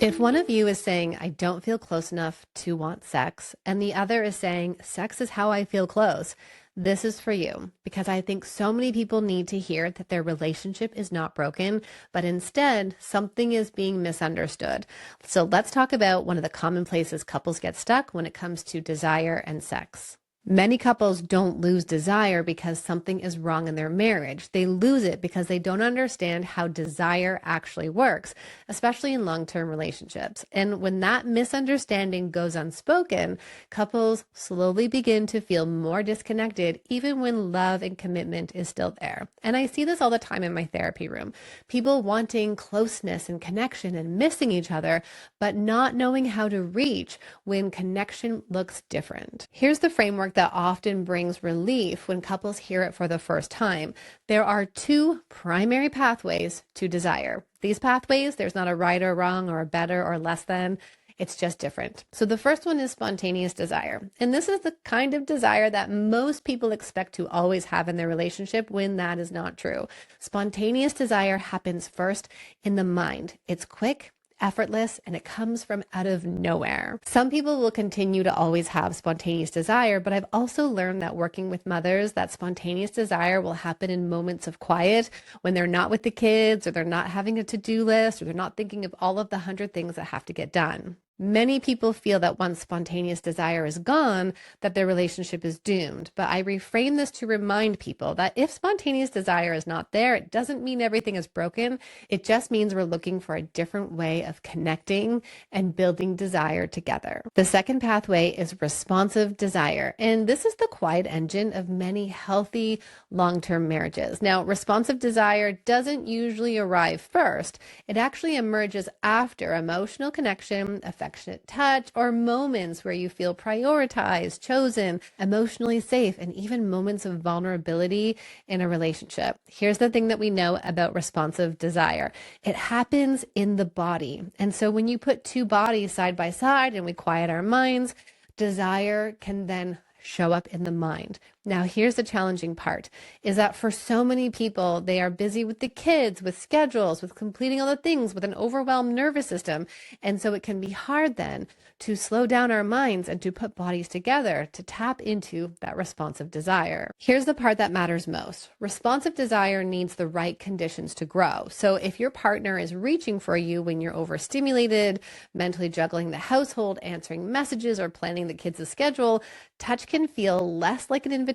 If one of you is saying, I don't feel close enough to want sex, and the other is saying, sex is how I feel close, this is for you, because I think so many people need to hear that their relationship is not broken, but instead something is being misunderstood. So let's talk about one of the common places couples get stuck when it comes to desire and sex. Many couples don't lose desire because something is wrong in their marriage. They lose it because they don't understand how desire actually works, especially in long-term relationships. And when that misunderstanding goes unspoken, couples slowly begin to feel more disconnected, even when love and commitment is still there. And I see this all the time in my therapy room. People wanting closeness and connection and missing each other, but not knowing how to reach when connection looks different. Here's the framework that often brings relief when couples hear it for the first time. There are two primary pathways to desire. These pathways, there's not a right or wrong or a better or less than. It's just different. So the first one is spontaneous desire. And this is the kind of desire that most people expect to always have in their relationship when that is not true. Spontaneous desire happens first in the mind. It's quick, effortless, and it comes from out of nowhere. Some people will continue to always have spontaneous desire, but I've also learned that working with mothers, that spontaneous desire will happen in moments of quiet when they're not with the kids, or they're not having a to-do list, or they're not thinking of all of the 100 things that have to get done. Many people feel that once spontaneous desire is gone, that their relationship is doomed. But I reframe this to remind people that if spontaneous desire is not there, it doesn't mean everything is broken. It just means we're looking for a different way of connecting and building desire together. The second pathway is responsive desire. And this is the quiet engine of many healthy long-term marriages. Now, responsive desire doesn't usually arrive first. It actually emerges after emotional connection, affectionate touch, or moments where you feel prioritized, chosen, emotionally safe, and even moments of vulnerability in a relationship. Here's the thing that we know about responsive desire. It happens in the body. And so when you put two bodies side by side and we quiet our minds, desire can then show up in the mind. Now, here's the challenging part, is that for so many people, they are busy with the kids, with schedules, with completing all the things, with an overwhelmed nervous system. And so it can be hard then to slow down our minds and to put bodies together to tap into that responsive desire. Here's the part that matters most. Responsive desire needs the right conditions to grow. So if your partner is reaching for you when you're overstimulated, mentally juggling the household, answering messages, or planning the kids' schedule, touch can feel less like an invitation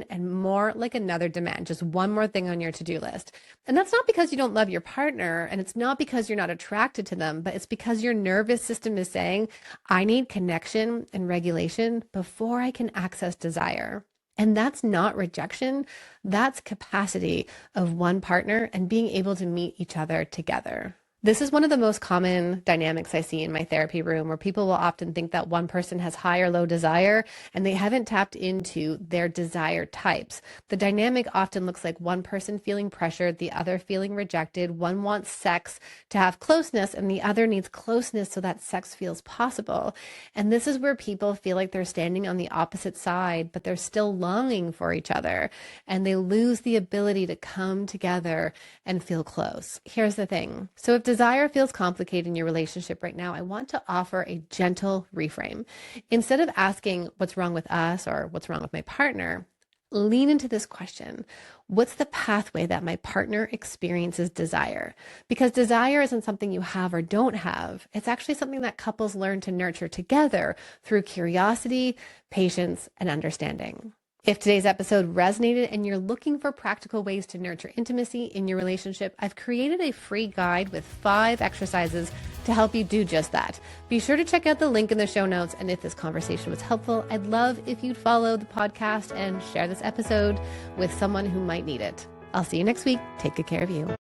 and more like another demand, just one more thing on your to-do list. And that's not because you don't love your partner, and it's not because you're not attracted to them, but it's because your nervous system is saying, I need connection and regulation before I can access desire. And that's not rejection, that's capacity of one partner and being able to meet each other together. This is one of the most common dynamics I see in my therapy room, where people will often think that one person has high or low desire and they haven't tapped into their desire types. The dynamic often looks like one person feeling pressured, the other feeling rejected. One wants sex to have closeness and the other needs closeness so that sex feels possible. And this is where people feel like they're standing on the opposite side, but they're still longing for each other, and they lose the ability to come together and feel close. Here's the thing. So if desire feels complicated in your relationship right now, I want to offer a gentle reframe. Instead of asking what's wrong with us or what's wrong with my partner, lean into this question. What's the pathway that my partner experiences desire? Because desire isn't something you have or don't have. It's actually something that couples learn to nurture together through curiosity, patience, and understanding. If today's episode resonated and you're looking for practical ways to nurture intimacy in your relationship, I've created a free guide with 5 exercises to help you do just that. Be sure to check out the link in the show notes. And if this conversation was helpful, I'd love if you'd follow the podcast and share this episode with someone who might need it. I'll see you next week. Take good care of you.